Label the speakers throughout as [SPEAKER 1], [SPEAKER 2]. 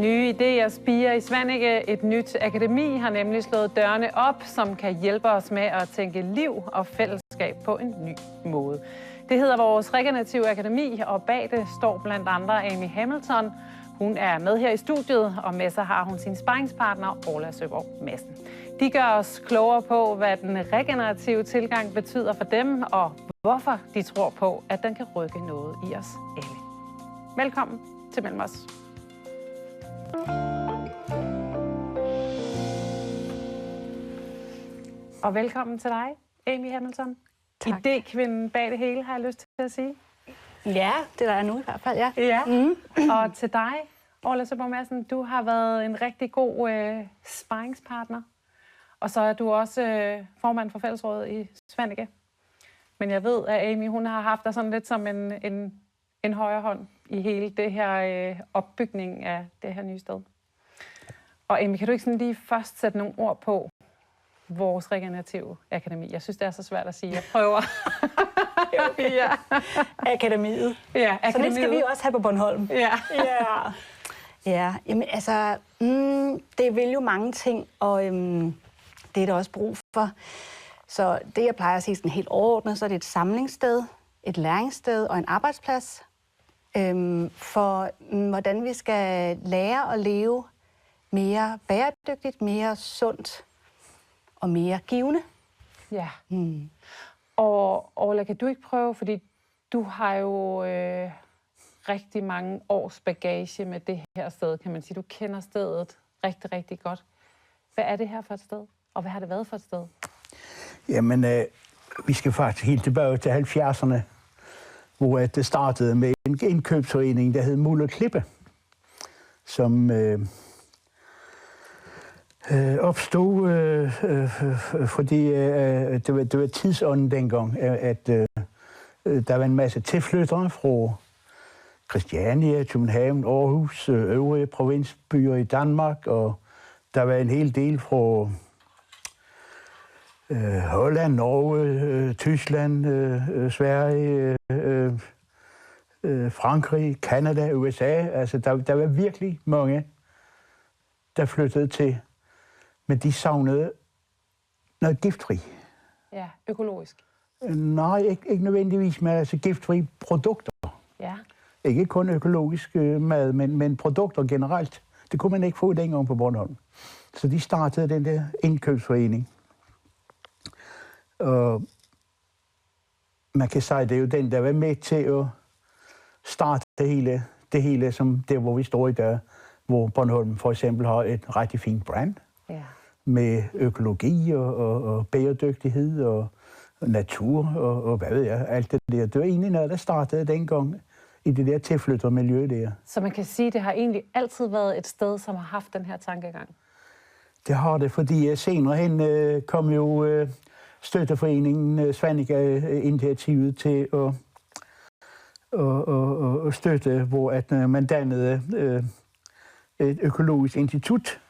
[SPEAKER 1] Nye idéer spirer i Svaneke. Et nyt akademi har nemlig slået dørene op, som kan hjælpe os med at tænke liv og fællesskab på en ny måde. Det hedder vores Regenerative Akademi, og bag det står blandt andre Amy Hamilton. Hun er med her i studiet, og med sig har hun sin sparringspartner, Orla Søborg Madsen. De gør os klogere på, hvad den regenerative tilgang betyder for dem, og hvorfor de tror på, at den kan rykke noget i os alle. Velkommen til Mellem os. Og velkommen til dig, Amy Hamilton.
[SPEAKER 2] Tak.
[SPEAKER 1] Idékvinden bag det hele, har jeg lyst til at sige.
[SPEAKER 2] Ja, det der er nu i hvert fald, ja.
[SPEAKER 1] Ja. Og til dig, Orla Søborg Madsen, du har været en rigtig god sparringspartner. Og så er du også formand for Fællesrådet i Svaneke. Men jeg ved, at Amy, hun har haft dig sådan lidt som en højre hånd i hele det her opbygning af det her nye sted. Og Amy, kan du ikke sådan lige først sætte nogle ord på vores Regenerative Akademi? Jeg synes, det er så svært at sige. Jeg prøver.
[SPEAKER 2] Ja. Akademiet.
[SPEAKER 1] Ja, akademiet.
[SPEAKER 2] Så det skal vi også have på Bornholm.
[SPEAKER 1] Ja.
[SPEAKER 2] Ja. Ja, jamen altså, det vil jo mange ting, og det er der også brug for. Så det, jeg plejer at sige sådan helt overordnet, så er det et samlingssted, et læringssted og en arbejdsplads for, hvordan vi skal lære at leve mere bæredygtigt, mere sundt og mere givende.
[SPEAKER 1] Ja. Og Orla, kan du ikke prøve, fordi du har jo rigtig mange års bagage med det her sted, kan man sige. Du kender stedet rigtig, rigtig godt. Hvad er det her for et sted, og hvad har det været for et sted?
[SPEAKER 3] Jamen, vi skal faktisk helt tilbage til 70'erne, hvor det startede med en indkøbsforening, der hed Muld og Klippe, som opstod, fordi det var tidsånden dengang, at der var en masse tilflyttere fra Christiania, København, Aarhus, øvrige provinsbyer i Danmark, og der var en hel del fra Holland, Norge, Tyskland, Sverige, Frankrig, Canada, USA. Altså, der var virkelig mange, der flyttede til, men de savnede noget giftfri.
[SPEAKER 1] Ja, økologisk.
[SPEAKER 3] Nej, ikke nødvendigvis, men altså giftfri produkter.
[SPEAKER 1] Ja.
[SPEAKER 3] Ikke kun økologisk mad, men produkter generelt. Det kunne man ikke få dengang på Bornholm. Så de startede den der indkøbsforening. Og man kan sige, at det er jo den, der var med til at starte det hele som der, hvor vi står i dag, hvor Bornholm for eksempel har et rigtig fint brand, med økologi og bæredygtighed og natur og hvad ved jeg, alt det der. Det var egentlig noget, der startede dengang i det der tilflyttermiljø der.
[SPEAKER 1] Så man kan sige, at det har egentlig altid været et sted, som har haft den her tankegang? Det
[SPEAKER 3] har det, fordi senere hen kom jo støtteforeningen Svaneke-initiativet til at støtte, hvor at man dannede et økologisk institut,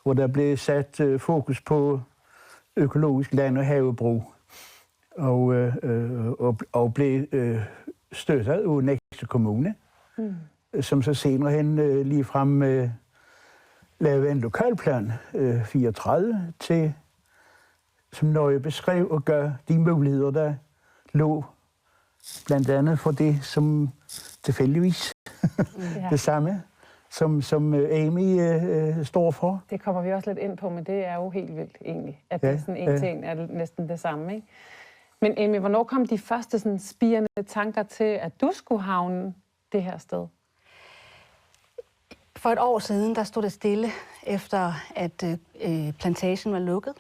[SPEAKER 3] hvor der blev sat fokus på økologisk land- og havebrug, og blev støttet af Næste Kommune, som så senere hen ligefrem lavede en lokalplan 34 til, som nøje beskrev og gør de muligheder, der lå blandt andet for det, som tilfældigvis det samme, som Amy står for.
[SPEAKER 1] Det kommer vi også lidt ind på, men det er jo helt vildt egentlig, at det sådan en ting er næsten det samme, ikke? Men Amy, hvornår kom de første sådan spirende tanker til, at du skulle havne det her sted?
[SPEAKER 2] For et år siden, der stod det stille, efter at plantagen var lukket.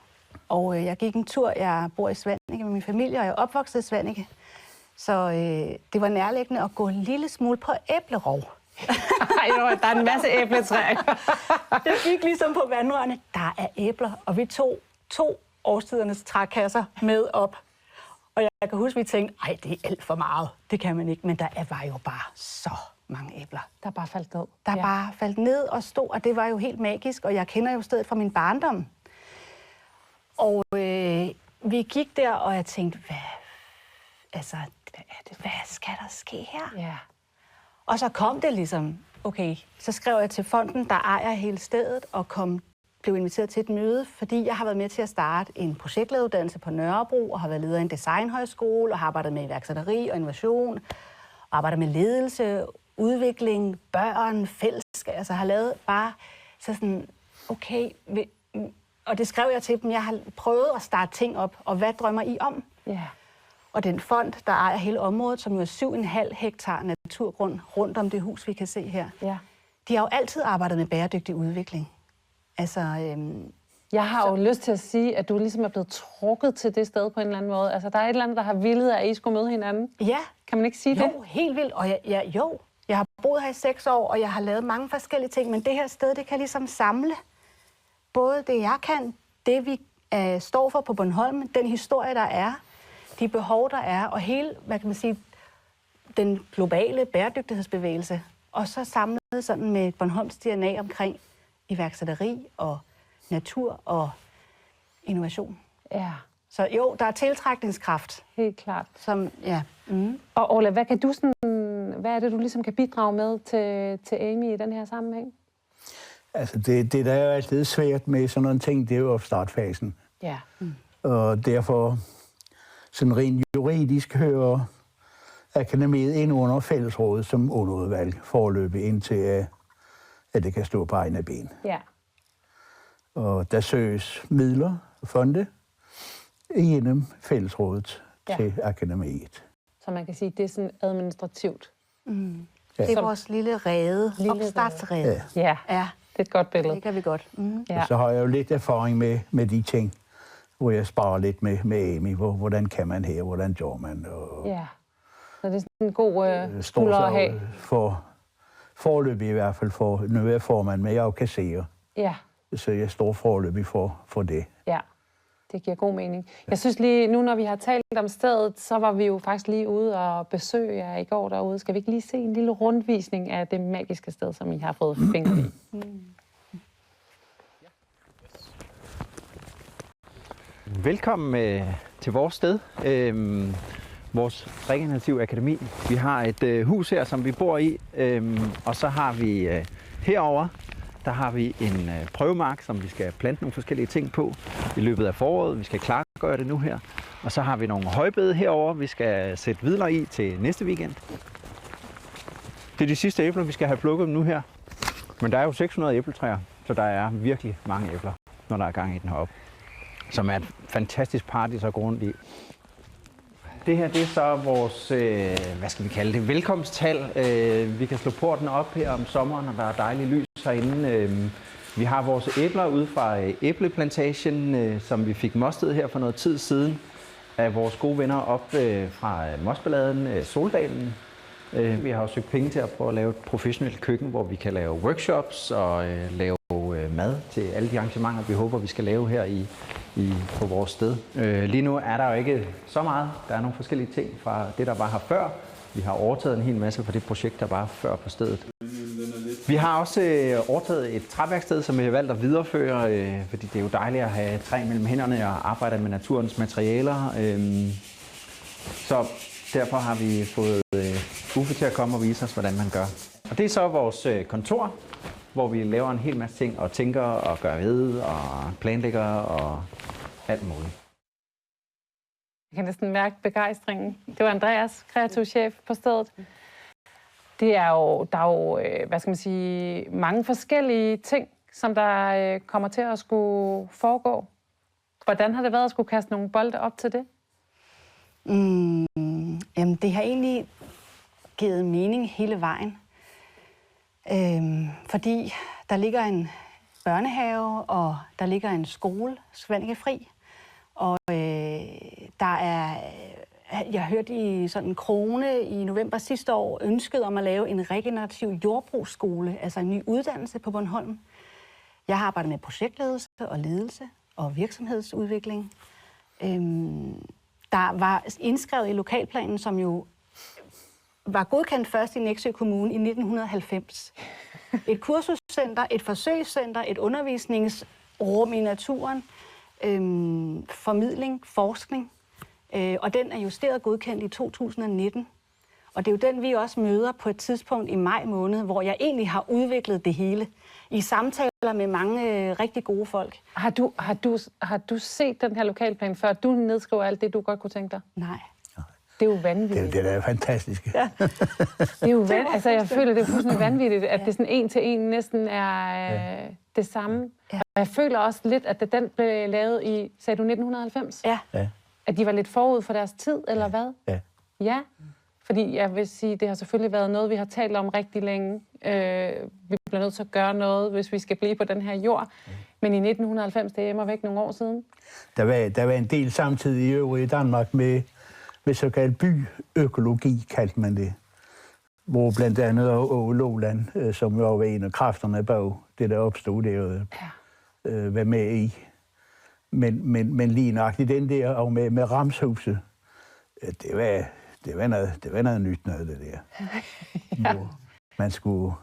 [SPEAKER 2] Og jeg gik en tur. Jeg bor i Svaneke med min familie, og jeg er opvokset i Svaneke. Så det var nærliggende at gå en lille smule på æblerov.
[SPEAKER 1] Der er en masse æbletræer.
[SPEAKER 2] Det gik ligesom på vandrørene. Der er æbler, og vi tog 2 årstidernes trækasser med op. Og jeg kan huske, vi tænkte, ej, det er alt for meget. Det kan man ikke, men der var jo bare så mange æbler.
[SPEAKER 1] Der bare faldt ned.
[SPEAKER 2] Der bare faldt ned og stod, og det var jo helt magisk. Og jeg kender jo stedet fra min barndom. Og vi gik der, og jeg tænkte, hvad skal der ske her?
[SPEAKER 1] Ja.
[SPEAKER 2] Og så kom det ligesom okay, så skrev jeg til fonden, der ejer hele stedet, og blev inviteret til et møde, fordi jeg har været med til at starte en projektlederuddannelse på Nørrebro, og har været leder af en designhøjskole, og har arbejdet med iværksætteri og innovation, og arbejdet med ledelse, udvikling, børn, fællesskab, altså har lavet bare så sådan, okay, og det skrev jeg til dem, jeg har prøvet at starte ting op, og hvad drømmer I om?
[SPEAKER 1] Ja.
[SPEAKER 2] Og den fond, der ejer hele området, som jo er 7,5 hektar naturgrund rundt om det hus, vi kan se her, de har jo altid arbejdet med bæredygtig udvikling. Altså,
[SPEAKER 1] jeg har jo lyst til at sige, at du ligesom er blevet trukket til det sted på en eller anden måde. Altså, der er et eller andet, der har villet, at I skulle møde hinanden.
[SPEAKER 2] Ja.
[SPEAKER 1] Kan man ikke sige det?
[SPEAKER 2] Jo, helt vildt. Og jeg har boet her i 6 år, og jeg har lavet mange forskellige ting, men det her sted, det kan ligesom samle både det, jeg kan, det vi står for på Bornholm, den historie, der er, de behov, der er, og hele, hvad kan man sige, den globale bæredygtighedsbevægelse, og så samlet sådan med Bornholms DNA omkring iværksætteri og natur og innovation.
[SPEAKER 1] Ja.
[SPEAKER 2] Så jo, der er tiltrækningskraft.
[SPEAKER 1] Helt klart.
[SPEAKER 2] Som, ja. Mm.
[SPEAKER 1] Og Orla, hvad er det, du ligesom kan bidrage med til Amy i den her sammenhæng?
[SPEAKER 3] Altså, det der er jo altid svært med sådan nogle ting, det er jo opstartfasen.
[SPEAKER 1] Ja.
[SPEAKER 3] Mm. Og derfor, sådan rent juridisk, hører akademiet ind under fællesrådet som underudvalg foreløbig indtil, at det kan stå på egne ben.
[SPEAKER 1] Ja.
[SPEAKER 3] Og der søges midler og fonde igennem fællesrådet til akademiet.
[SPEAKER 2] Så
[SPEAKER 1] man kan sige, det er sådan administrativt.
[SPEAKER 2] Mm. Ja. Det er vores lille rede, opstartsrede.
[SPEAKER 1] Ja. Ja, det er et godt billede.
[SPEAKER 2] Det kan vi godt. Mm.
[SPEAKER 3] Ja. Og så har jeg jo lidt erfaring med de ting, hvor jeg sparer lidt med Amy. Hvordan kan man her, hvordan gør man? Og
[SPEAKER 1] ja, så det er sådan en god skulder at have.
[SPEAKER 3] For foreløbig i hvert fald, for nu er jeg formand, men jeg er jo kasserer.
[SPEAKER 1] Ja.
[SPEAKER 3] Så jeg står foreløbig for det.
[SPEAKER 1] Ja, det giver god mening. Jeg synes lige, nu når vi har talt om stedet, så var vi jo faktisk lige ude og besøge jer i går derude. Skal vi ikke lige se en lille rundvisning af det magiske sted, som I har fået fingre i?
[SPEAKER 4] Velkommen til vores sted, vores Regenerative Akademi. Vi har et hus her, som vi bor i, og så har vi herover. Der har vi en prøvemark, som vi skal plante nogle forskellige ting på i løbet af foråret. Vi skal klargøre det nu her. Og så har vi nogle højbede herover, vi skal sætte vidler i til næste weekend. Det er de sidste æbler, vi skal have plukket nu her. Men der er jo 600 æbletræer, så der er virkelig mange æbler, når der er gang i den heroppe. Som er et fantastisk party at gå rundt i. Det her, det er så vores, hvad skal vi kalde det, velkomsthal. Vi kan slå porten op her om sommeren, når der er dejligt lys herinde. Vi har vores æbler ude fra æbleplantagen, som vi fik mostet her for noget tid siden af vores gode venner op fra mosballaden Soldalen. Vi har også søgt penge til at prøve at lave et professionelt køkken, hvor vi kan lave workshops og lave mad til alle de arrangementer, vi håber, vi skal lave her på vores sted. Lige nu er der jo ikke så meget. Der er nogle forskellige ting fra det, der var her før. Vi har overtaget en hel masse fra det projekt, der var før på stedet. Vi har også overtaget et træværksted, som vi har valgt at videreføre, fordi det er jo dejligt at have træ mellem hænderne og arbejde med naturens materialer. Så derfor har vi fået Uffe til at komme og vise os, hvordan man gør. Og det er så vores kontor, hvor vi laver en hel masse ting og tænker og gør ved og planlægger og alt muligt.
[SPEAKER 1] Jeg kan næsten mærke begejstringen. Det var Andreas, kreativ chef på stedet. Der er jo, hvad skal man sige, mange forskellige ting, som der kommer til at skulle foregå. Hvordan har det været at skulle kaste nogle bolde op til det?
[SPEAKER 2] Jamen, det har egentlig givet mening hele vejen. Fordi der ligger en børnehave, og der ligger en skole, Svanike Fri. Og der er, jeg hørte i sådan en krone i november sidste år, ønsket om at lave en regenerativ jordbrugsskole, altså en ny uddannelse på Bornholm. Jeg har arbejdet med projektledelse og ledelse og virksomhedsudvikling. Der var indskrevet i lokalplanen, som jo var godkendt først i Nexø Kommune i 1990. Et kursuscenter, et forsøgscenter, et undervisningsrum i naturen, formidling, forskning. Og den er justeret godkendt i 2019. Og det er jo den, vi også møder på et tidspunkt i maj måned, hvor jeg egentlig har udviklet det hele i samtaler med mange rigtig gode folk.
[SPEAKER 1] Har du set den her lokalplan, før du nedskriver alt det, du godt kunne tænke dig?
[SPEAKER 2] Nej.
[SPEAKER 1] Det er jo vanvittigt.
[SPEAKER 3] Det er jo fantastisk.
[SPEAKER 2] Ja.
[SPEAKER 1] Det er jo altså, jeg føler, det er fuldstændig vanvittigt, at det sådan en til en næsten er det samme. Ja. Og jeg føler også lidt, at den blev lavet i, sagde du 1990?
[SPEAKER 2] Ja.
[SPEAKER 1] At de var lidt forud for deres tid, eller hvad?
[SPEAKER 3] Ja.
[SPEAKER 1] Ja. Fordi jeg vil sige, det har selvfølgelig været noget, vi har talt om rigtig længe. Vi bliver nødt til at gøre noget, hvis vi skal blive på den her jord. Men i 1990, det er hjemme væk nogle år siden.
[SPEAKER 3] Der var en del samtidig i øvrigt i Danmark med såkaldt byøkologi, kaldte man det. Hvor blandt andet Åge Låland, som jo var en af kræfterne bag det, der opstod der, var med i. Men lige nøjagtigt den der, og med Ramshuset, det var noget nyt noget, det der.
[SPEAKER 1] Ja.
[SPEAKER 3] Hvor man skulle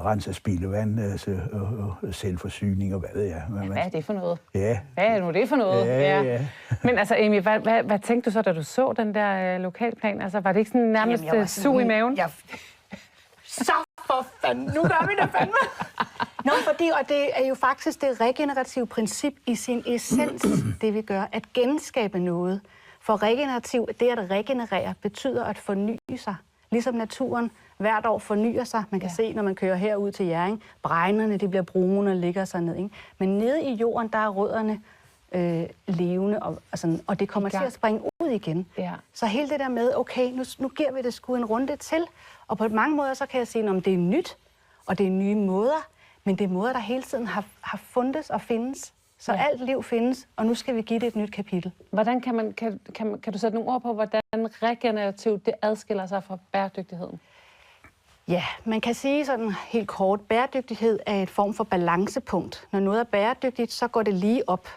[SPEAKER 3] rense spildevand, altså, og selvforsyning og hvad ved jeg.
[SPEAKER 1] Hvad er det for noget?
[SPEAKER 3] Ja.
[SPEAKER 1] Hvad er nu det for noget?
[SPEAKER 3] Ja.
[SPEAKER 1] Men altså, Amy, hvad tænkte du så, da du så den der lokalplan? Altså, var det ikke sådan nærmest sug i maven?
[SPEAKER 2] Så for fanden, nu gør vi det fandme! Nå, og det er jo faktisk det regenerative princip i sin essens, det vi gør, at genskabe noget. For regenerativ, det at regenerere, betyder at forny sig. Ligesom naturen hvert år fornyer sig. Man kan se, når man kører herud til Hjørring, bregnerne, de bliver brune og ligger sig ned. Ikke? Men nede i jorden, der er rødderne levende, og det kommer til at springe ud igen. Ja. Så hele det der med, okay, nu giver vi det sgu en runde til. Og på mange måder, så kan jeg sige, at det er nyt, og det er nye måder, men det er måder, der hele tiden har fundet og findes. Så alt liv findes, og nu skal vi give det et nyt kapitel.
[SPEAKER 1] Hvordan kan du sætte nogle ord på, hvordan regenerativt det adskiller sig fra bæredygtigheden?
[SPEAKER 2] Ja, man kan sige sådan helt kort, bæredygtighed er et form for balancepunkt. Når noget er bæredygtigt, så går det lige op.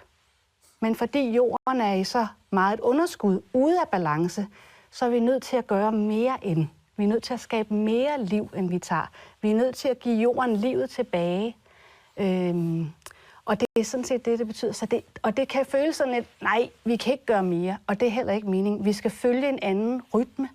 [SPEAKER 2] Men fordi jorden er i så meget et underskud ude af balance, så er vi nødt til at gøre mere end. Vi er nødt til at skabe mere liv, end vi tager. Vi er nødt til at give jorden livet tilbage. Og det er sådan set det betyder. Og det kan føles sådan lidt, nej, vi kan ikke gøre mere. Og det er heller ikke meningen. Vi skal følge en anden rytme.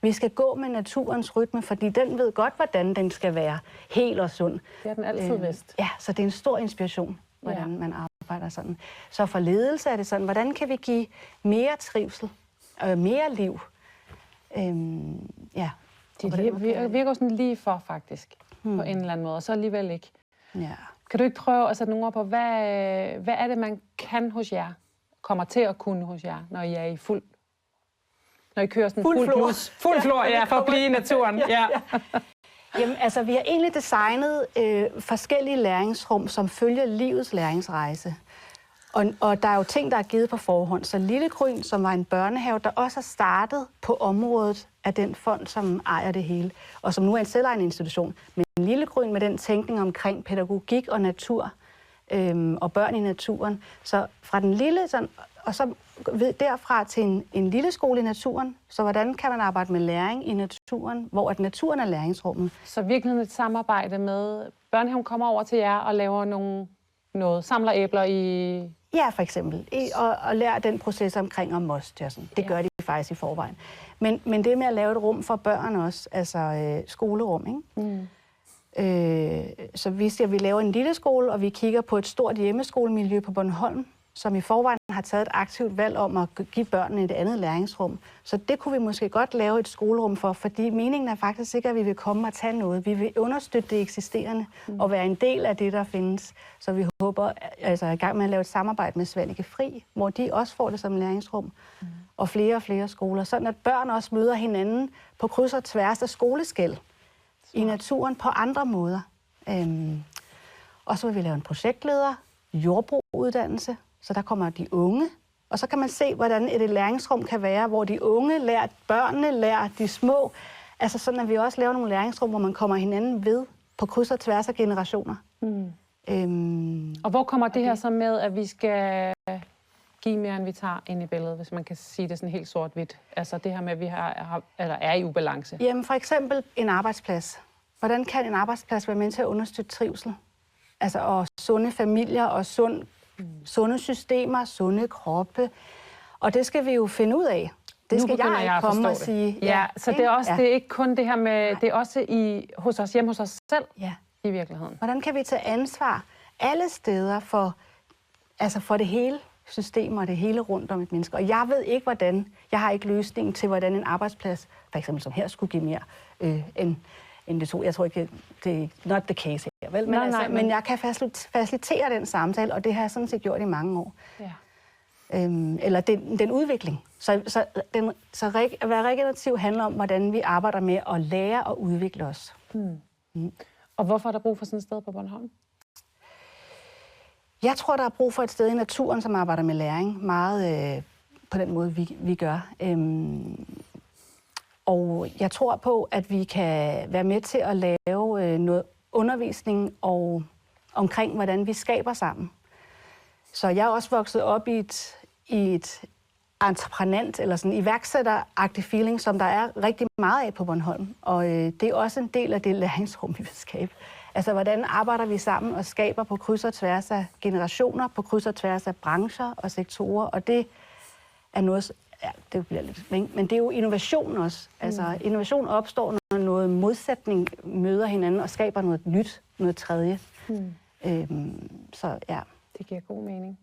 [SPEAKER 2] Vi skal gå med naturens rytme, fordi den ved godt, hvordan den skal være helt og sund.
[SPEAKER 1] Det er den altid vist.
[SPEAKER 2] Ja, så det er en stor inspiration, hvordan man arbejder sådan. Så for ledelse er det sådan, hvordan kan vi give mere trivsel, mere liv?
[SPEAKER 1] Det virker sådan lige for, faktisk, på en eller anden måde, og så alligevel ikke.
[SPEAKER 2] Ja.
[SPEAKER 1] Kan du ikke prøve at sætte nogle ord på, hvad er det, man kan hos jer, kommer til at kunne hos jer, når I er i når I kører sådan fuld flor, for at blive i naturen. Ja.
[SPEAKER 2] Jamen, altså, vi har egentlig designet forskellige læringsrum, som følger livets læringsrejse. Og der er jo ting, der er givet på forhånd. Så Lillegryn, som var en børnehave, der også er startet på området af den fond, som ejer det hele, og som nu er en selvejende institution. Men Lillegryn med den tænkning omkring pædagogik og natur, og børn i naturen. Så fra den lille, sådan, og så derfra til en lille skole i naturen. Så hvordan kan man arbejde med læring i naturen, hvor at naturen er læringsrummet?
[SPEAKER 1] Så virkelig et samarbejde med børnehaven kommer over til jer og laver noget, samler æbler i...
[SPEAKER 2] Ja, for eksempel. Og lærer den proces omkring at moste og sådan. Det gør de faktisk i forvejen. Men det med at lave et rum for børn også, altså skolerum, ikke? Så vi siger, at vi laver en lille skole, og vi kigger på et stort hjemmeskolemiljø på Bornholm, som i forvejen har taget et aktivt valg om at give børnene et andet læringsrum. Så det kunne vi måske godt lave et skolerum for, fordi meningen er faktisk ikke, at vi vil komme og tage noget. Vi vil understøtte det eksisterende og være en del af det, der findes. Så vi håber, altså i gang med at lave et samarbejde med Svanike Fri, hvor de også får det som læringsrum, og flere skoler, sådan at børn også møder hinanden på kryds og tværs af skoleskel i naturen på andre måder. Og så vil vi lave en projektleder, jordbruguddannelse, så der kommer de unge, og så kan man se, hvordan et læringsrum kan være, hvor de unge lærer, børnene lærer, de små. Altså sådan, at vi også laver nogle læringsrum, hvor man kommer hinanden ved på kryds og tværs af generationer.
[SPEAKER 1] Og hvor kommer det her så med, at vi skal give mere, end vi tager ind i billedet, hvis man kan sige det sådan helt sort-hvidt? Altså det her med, at vi er i ubalance.
[SPEAKER 2] Jamen for eksempel en arbejdsplads. Hvordan kan en arbejdsplads være med til at understøtte trivsel? Altså og sunde familier og sunde systemer, sunde kroppe. Og det skal vi jo finde ud af. Det
[SPEAKER 1] Nu
[SPEAKER 2] skal
[SPEAKER 1] begynder
[SPEAKER 2] jeg ikke komme og
[SPEAKER 1] det.
[SPEAKER 2] sige.
[SPEAKER 1] Ja, så det er også det er ikke kun det her med, det er også hjemme hos os selv i virkeligheden.
[SPEAKER 2] Hvordan kan vi tage ansvar alle steder for det hele system og det hele rundt om et menneske? Og jeg ved ikke, hvordan, jeg har ikke løsningen til, hvordan en arbejdsplads, for eksempel som her, skulle give mere end det to. Jeg tror ikke, det er not the case her, vel? Men, men jeg kan facilitere den samtale, og det har jeg sådan set gjort i mange år.
[SPEAKER 1] Ja.
[SPEAKER 2] Eller den udvikling. Så at være regenerativ handler om, hvordan vi arbejder med at lære og udvikle os.
[SPEAKER 1] Og hvorfor er der brug for sådan et sted på Bornholm?
[SPEAKER 2] Jeg tror, der er brug for et sted i naturen, som arbejder med læring. Meget på den måde, vi gør. Og jeg tror på, at vi kan være med til at lave noget undervisning omkring, hvordan vi skaber sammen. Så jeg er også vokset op i et entreprenant eller sådan iværksætteragtig feeling, som der er rigtig meget af på Bornholm. Og det er også en del af det læringsrum, vi vil skabe. Altså, hvordan arbejder vi sammen og skaber på kryds og tværs af generationer, på kryds og tværs af brancher og sektorer. Og det er noget, det bliver lidt, men det er jo innovation også. Altså, innovation opstår, når noget modsætning møder hinanden og skaber noget nyt, noget tredje. Så ja.
[SPEAKER 1] Det giver god mening.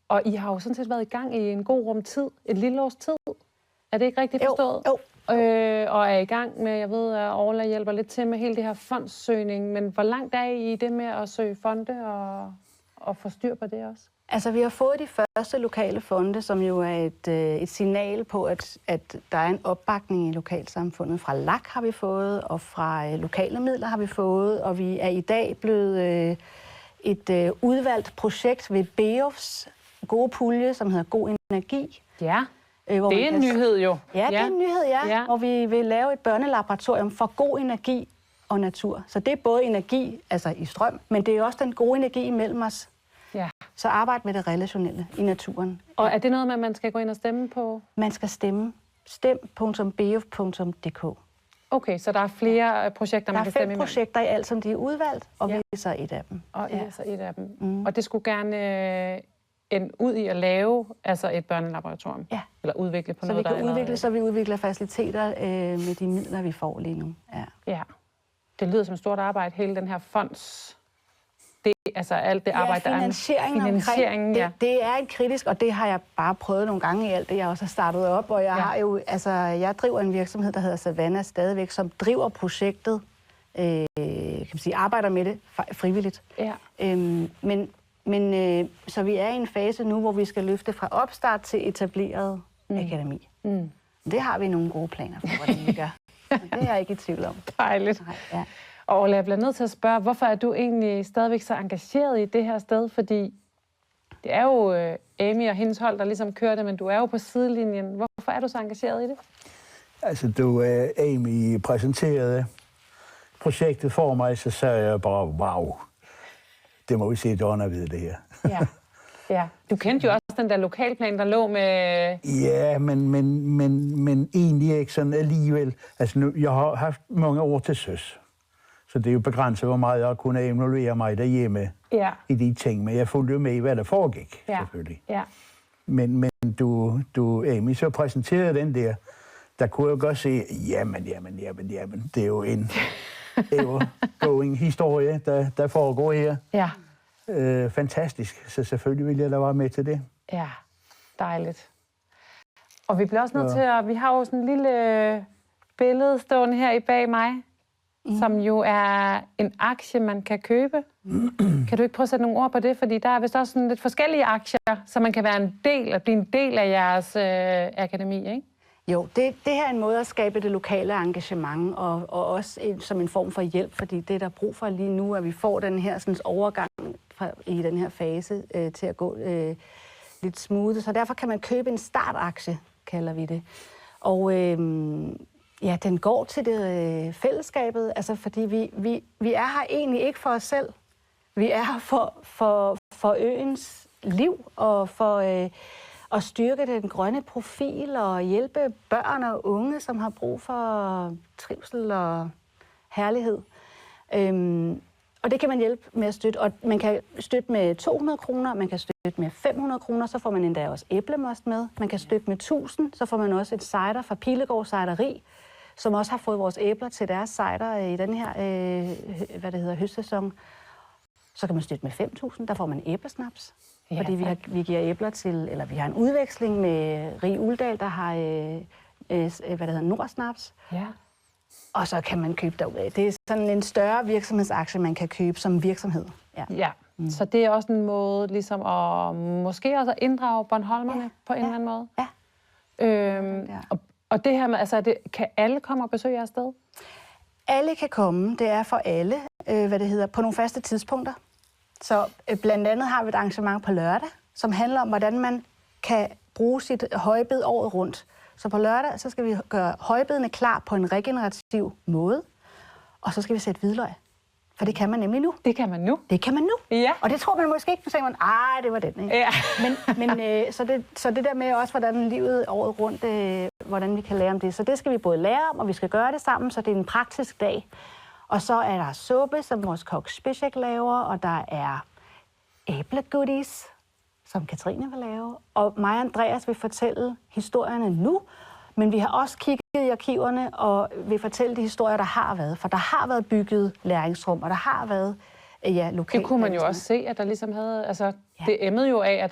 [SPEAKER 1] Og I har jo sådan set været i gang i en god rum tid, et lille års tid. Er det ikke rigtigt forstået?
[SPEAKER 2] Jo.
[SPEAKER 1] Og er i gang med, jeg ved, at Orla hjælper lidt til med hele det her fondssøgning, men hvor langt er I det med at søge fonde og få styr på det også?
[SPEAKER 2] Altså, vi har fået de første lokale fonde, som jo er et signal på, at der er en opbakning i lokalsamfundet. Fra LAK har vi fået, og fra lokale midler har vi fået, og vi er i dag blevet et udvalgt projekt ved BEOFs gode pulje, som hedder God Energi.
[SPEAKER 1] Ja, det er en nyhed jo.
[SPEAKER 2] Ja, det er en nyhed, ja. Hvor vi vil lave et børnelaboratorium for god energi og natur. Så det er både energi, altså i strøm, men det er også den gode energi imellem os.
[SPEAKER 1] Ja.
[SPEAKER 2] Så arbejde med det relationelle i naturen.
[SPEAKER 1] Og er det noget med, at man skal gå ind og stemme på?
[SPEAKER 2] Man skal stemme. Stem.beof.dk.
[SPEAKER 1] Okay, så der er flere projekter, man kan stemme imellem?
[SPEAKER 2] Der er 5 projekter i alt, som de er udvalgt, og vi er så et af dem.
[SPEAKER 1] Og I er så et af dem. Og det skulle gerne ende ud i at lave et børnelaboratorium?
[SPEAKER 2] Ja.
[SPEAKER 1] Eller udvikle på
[SPEAKER 2] så
[SPEAKER 1] noget,
[SPEAKER 2] vi kan udvikle, så vi udvikler faciliteter med de midler, vi får lige nu.
[SPEAKER 1] Ja. Det lyder som et stort arbejde, hele den her fonds... alt det arbejde, der er
[SPEAKER 2] finansieringen det er en kritisk, og det har jeg bare prøvet nogle gange i alt det, jeg også har startet op. Og jeg har jo, jeg driver en virksomhed, der hedder Savannah stadigvæk, som driver projektet, kan man sige, arbejder med det frivilligt. Ja. Så vi er i en fase nu, hvor vi skal løfte fra opstart til etableret akademi. Det har vi nogle gode planer for, hvordan vi gør. Det er jeg ikke i tvivl om.
[SPEAKER 1] Dejligt. Ja. Og jeg bliver nødt til at spørge, hvorfor er du egentlig stadigvæk så engageret i det her sted? Fordi det er jo Amy og hendes hold, der ligesom kører det, men du er jo på sidelinjen. Hvorfor er du så engageret i det?
[SPEAKER 3] Altså, Amy præsenterede projektet for mig, så sagde jeg bare, wow, det må vi se Donna ved det her.
[SPEAKER 1] Ja. Du kendte jo også den der lokalplan, der lå med...
[SPEAKER 3] Ja, men egentlig ikke sådan alligevel. Altså, jeg har haft mange år til søs. Så det er jo begrænset, hvor meget jeg kunne involvere mig derhjemme i de ting. Men jeg fulgte jo med i, hvad der foregik, selvfølgelig. Ja. Men du Amy, så præsenterede den der kunne jeg godt se, jamen, det er jo en ever-going historie, der foregår her. Ja. Fantastisk, så selvfølgelig vil jeg da være med til det.
[SPEAKER 1] Ja, dejligt. Og vi bliver også nødt til at... Vi har jo sådan en lille billede stående her i bag mig, som jo er en aktie, man kan købe. Kan du ikke prøve at sætte nogle ord på det? Fordi der er vist også sådan lidt forskellige aktier, så man kan være blive en del af jeres akademi, ikke?
[SPEAKER 2] Jo, det her er en måde at skabe det lokale engagement, og også som en form for hjælp, fordi det, der er brug for lige nu, at vi får den her sådan, overgang i den her fase til at gå lidt smooth. Så derfor kan man købe en startaktie, kalder vi det. Og den går til det fællesskabet, altså fordi vi er her egentlig ikke for os selv. Vi er her for øens liv og for at styrke den grønne profil og hjælpe børn og unge, som har brug for trivsel og herlighed. Og det kan man hjælpe med at støtte. Og man kan støtte med 200 kroner, man kan støtte med 500 kroner, så får man endda også æblemost med. Man kan støtte med 1000, så får man også et cider fra Pilegaard Cideri, som også har fået vores æbler til deres cider i den her høstsæson. Så kan man støtte med 5.000, der får man æblesnaps. Ja, fordi vi giver æbler til, eller vi har en udveksling med Rig Uldal, der har Nordsnaps. Ja. Og så kan man købe derudad. Det er sådan en større virksomhedsaktie, man kan købe som virksomhed.
[SPEAKER 1] Ja. Så det er også en måde ligesom at måske også at inddrage Bornholmerne på en eller anden måde?
[SPEAKER 2] Ja.
[SPEAKER 1] Og det her med, altså, kan alle komme og besøge jeres sted?
[SPEAKER 2] Alle kan komme. Det er for alle, på nogle faste tidspunkter. Så blandt andet har vi et arrangement på lørdag, som handler om, hvordan man kan bruge sit højbed året rundt. Så på lørdag, så skal vi gøre højbedene klar på en regenerativ måde, og så skal vi sætte hvidløg. For det kan man nemlig nu.
[SPEAKER 1] Det kan man nu?
[SPEAKER 2] Det kan man nu.
[SPEAKER 1] Ja.
[SPEAKER 2] Og det tror man måske ikke, så tænker man, det var den, ikke? Ja. Så det der med også, hvordan livet året rundt, hvordan vi kan lære om det. Så det skal vi både lære om, og vi skal gøre det sammen, så det er en praktisk dag. Og så er der suppe, som vores kok Spicek laver, og der er æblegoodies, som Katrine vil lave. Og mig og Andreas vil fortælle historierne nu, men vi har også kigget i arkiverne og vil fortælle de historier, der har været. For der har været bygget læringsrum, og der har været lokalt.
[SPEAKER 1] Det kunne man jo også se, at der ligesom havde... Altså, det emmede jo af, at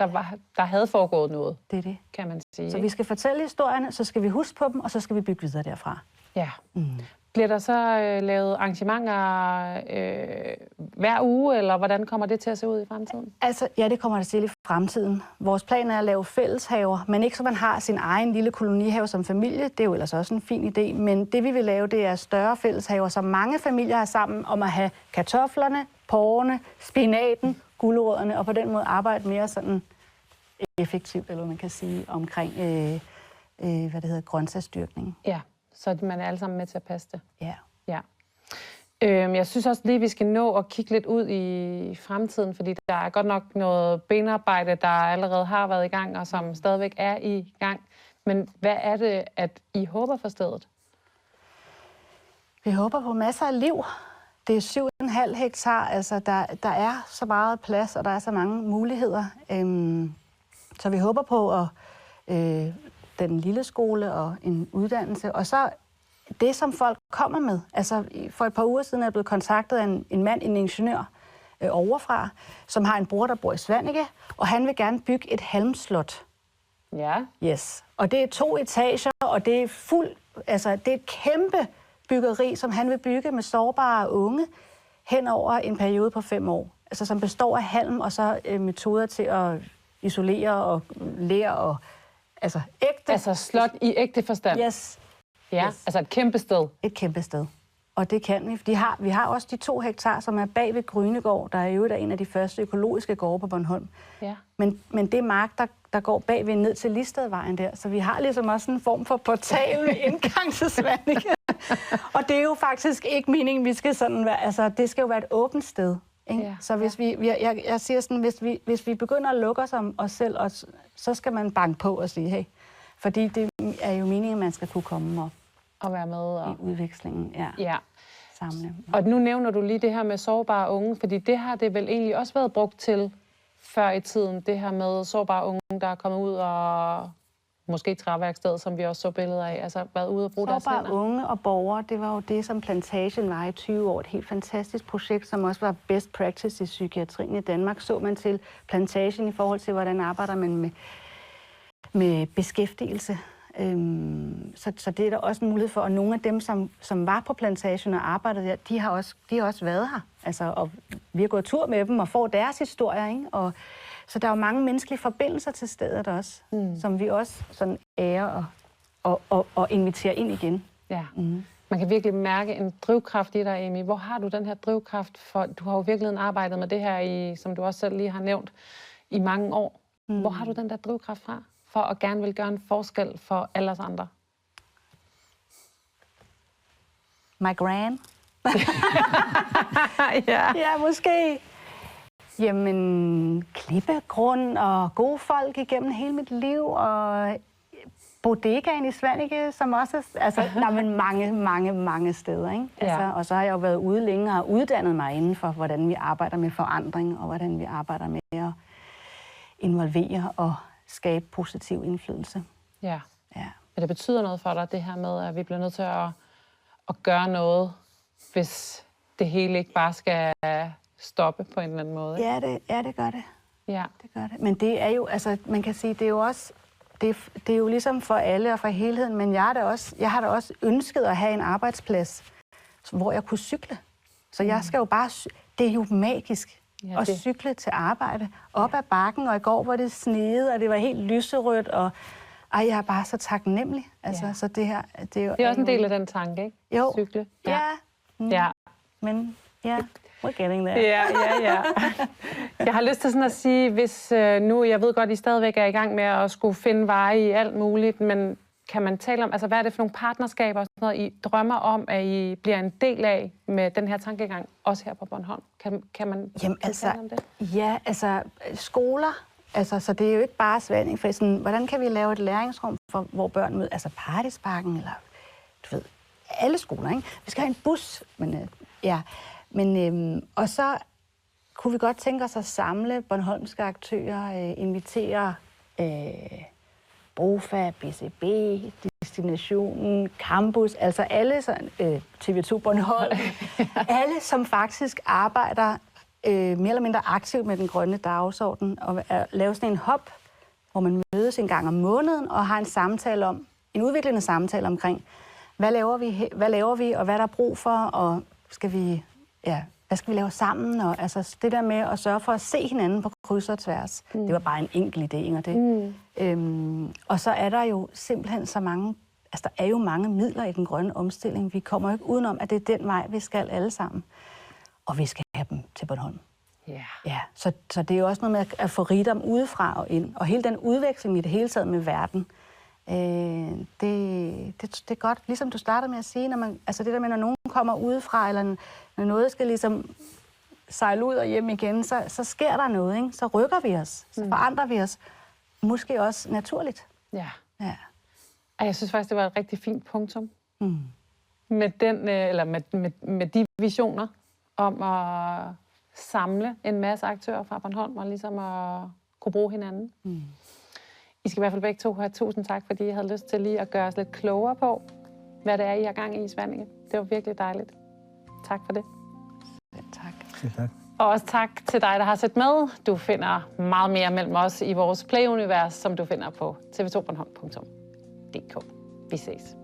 [SPEAKER 1] der havde foregået noget.
[SPEAKER 2] Det er det.
[SPEAKER 1] Kan man sige.
[SPEAKER 2] Så vi skal fortælle historierne, så skal vi huske på dem, og så skal vi bygge videre derfra.
[SPEAKER 1] Ja. Bliver der så lavet arrangementer hver uge, eller hvordan kommer det til at se ud i fremtiden?
[SPEAKER 2] Altså, ja, det kommer det til i fremtiden. Vores plan er at lave fælleshaver, men ikke så man har sin egen lille kolonihave som familie. Det er jo ellers også en fin idé. Men det, vi vil lave, det er større fælleshaver, som mange familier har sammen om at have kartoflerne, porrene, spinaten, gulerødderne, og på den måde arbejde mere sådan effektivt, eller hvad man kan sige, omkring grøntsagsdyrkning.
[SPEAKER 1] Ja. Så man er alle sammen med til at passe det.
[SPEAKER 2] Ja.
[SPEAKER 1] Jeg synes også lige, vi skal nå at kigge lidt ud i fremtiden, fordi der er godt nok noget benarbejde, der allerede har været i gang, og som stadigvæk er i gang. Men hvad er det, at I håber for stedet?
[SPEAKER 2] Vi håber på masser af liv. Det er 7,5 hektar, altså der er så meget plads, og der er så mange muligheder. Så vi håber på den lille skole og en uddannelse. Og så det, som folk kommer med. Altså, for et par uger siden er jeg blevet kontaktet af en mand, en ingeniør overfra, som har en bror, der bor i Svanike, og han vil gerne bygge et halmslot.
[SPEAKER 1] Ja.
[SPEAKER 2] Yes. Og det er 2 etager, og det er det er et kæmpe byggeri, som han vil bygge med sårbare unge hen over en periode på 5 år. Altså, som består af halm og så metoder til at isolere og ler og altså ægte.
[SPEAKER 1] Altså slot i ægte forstand?
[SPEAKER 2] Yes.
[SPEAKER 1] Ja, yes. Altså et kæmpe sted?
[SPEAKER 2] Et kæmpe sted. Og det kan vi. Vi har også de 2 hektar, som er bag ved Grynegård, der er jo en af de første økologiske gårde på Bornholm. Ja. Men det er mark, der går bagved ned til Listedvejen der, så vi har ligesom også en form for portal ved indgang til Svanike. Og det er jo faktisk ikke meningen, vi skal sådan være, altså det skal jo være et åbent sted. Ikke? Ja. Så hvis jeg siger sådan, hvis vi begynder at lukke os om os selv, så skal man banke på og sige, hey, fordi det er jo meningen, at man skal kunne komme
[SPEAKER 1] og være med
[SPEAKER 2] i udvekslingen. Ja. Samle.
[SPEAKER 1] Og nu nævner du lige det her med sårbare unge, fordi det har det vel egentlig også været brugt til før i tiden, det her med sårbare unge, der er kommet ud og måske træværksted, som vi også så billeder af, altså været ude og bruge deres hænder.
[SPEAKER 2] Sårbare unge og borgere, det var jo det, som Plantagen var i 20 år. Et helt fantastisk projekt, som også var best practice i psykiatrien i Danmark. Så man til Plantagen i forhold til, hvordan arbejder man med beskæftigelse. Så det er der også en mulighed for, og nogle af dem, som var på Plantagen og arbejdede der, de har også været her. Altså, og vi har gået tur med dem og får deres historier, ikke? Og så der er jo mange menneskelige forbindelser til stedet også, som vi også sådan ærer og inviterer ind igen.
[SPEAKER 1] Ja. Man kan virkelig mærke en drivkraft i dig, Amy. Hvor har du den her drivkraft? For du har jo virkelig arbejdet med det her, som du også selv lige har nævnt, i mange år. Hvor har du den der drivkraft fra? For at gerne vil gøre en forskel for alle os andre?
[SPEAKER 2] My gran. Ja, måske. Jamen, klippegrund og gode folk igennem hele mit liv. Og bodegaen i Svaneke, som også men mange steder. Ikke? Altså,
[SPEAKER 1] Ja.
[SPEAKER 2] og så har jeg jo været ude længe og har uddannet mig inden for, hvordan vi arbejder med forandring, og hvordan vi arbejder med at involvere og skabe positiv indflydelse.
[SPEAKER 1] Ja.
[SPEAKER 2] Ja.
[SPEAKER 1] Men det betyder noget for dig, det her med, at vi bliver nødt til at gøre noget, hvis det hele ikke bare skal stoppe på en eller anden måde. Ikke?
[SPEAKER 2] Det gør det.
[SPEAKER 1] Ja.
[SPEAKER 2] Det gør det. Men det er jo, altså, man kan sige, det er jo også, det er jo ligesom for alle og for helheden, men jeg har da også ønsket at have en arbejdsplads, hvor jeg kunne cykle. Så jeg skal jo bare, det er jo magisk at cykle til arbejde, op ad bakken, og i går var det sneet, og det var helt lyserødt, og jeg er bare så taknemmelig. Altså, så det her, det er jo...
[SPEAKER 1] Det er også en del af den tanke, ikke?
[SPEAKER 2] Jo.
[SPEAKER 1] Cykle.
[SPEAKER 2] Ja.
[SPEAKER 1] Ja.
[SPEAKER 2] Men ja, we're getting there.
[SPEAKER 1] Ja. Jeg har lyst til sådan at sige, hvis nu, jeg ved godt, I stadigvæk er i gang med at skulle finde veje i alt muligt, men kan man tale om, altså hvad er det for nogle partnerskaber, sådan noget, I drømmer om, at I bliver en del af med den her tankegang, også her på Bornholm? Kan man tale om det?
[SPEAKER 2] Ja, altså skoler, altså, så det er jo ikke bare Svaneke, for sådan, hvordan kan vi lave et læringsrum, for, hvor børn møder, altså Partysparken, eller du ved, alle skoler, ikke? Vi skal have en bus, men og så kunne vi godt tænke os at samle bornholmske aktører, invitere BOFA, BCB, Destinationen, Campus, altså alle sådan, TV2 Bornholm, alle som faktisk arbejder mere eller mindre aktivt med den grønne dagsorden, og lave sådan en hop, hvor man mødes en gang om måneden og har en udviklende samtale omkring, hvad laver vi, og hvad der er brug for, og hvad skal vi lave sammen? Og altså det der med at sørge for at se hinanden på kryds og tværs, det var bare en enkelt idé, og det. Og så er der jo simpelthen så mange, altså der er jo mange midler i den grønne omstilling. Vi kommer jo ikke udenom, at det er den vej, vi skal alle sammen. Og vi skal have dem til Bornholm.
[SPEAKER 1] Yeah.
[SPEAKER 2] Ja, så det er jo også noget med at få rigdom udefra og ind. Og hele den udveksling i det hele taget med verden, det er godt, ligesom du startede med at sige, altså det der med, når nogen kommer udefra, eller når noget skal ligesom sejle ud og hjem igen, så sker der noget, ikke? Så rykker vi os, så forandrer vi os, måske også naturligt.
[SPEAKER 1] Ja.
[SPEAKER 2] Ja.
[SPEAKER 1] Jeg synes faktisk, det var et rigtig fint punktum. Med den, eller med de visioner om at samle en masse aktører fra Bornholm, og ligesom at kunne bruge hinanden. I skal i hvert fald begge to have tusind tak, fordi I havde lyst til lige at gøre os lidt klogere på, hvad det er, I har gang i Svaneke. Det var virkelig dejligt. Tak for det.
[SPEAKER 2] Tak.
[SPEAKER 1] Og også tak til dig, der har set med. Du finder meget mere mellem os i vores Play-univers, som du finder på tv2bornholm.dk. Vi ses.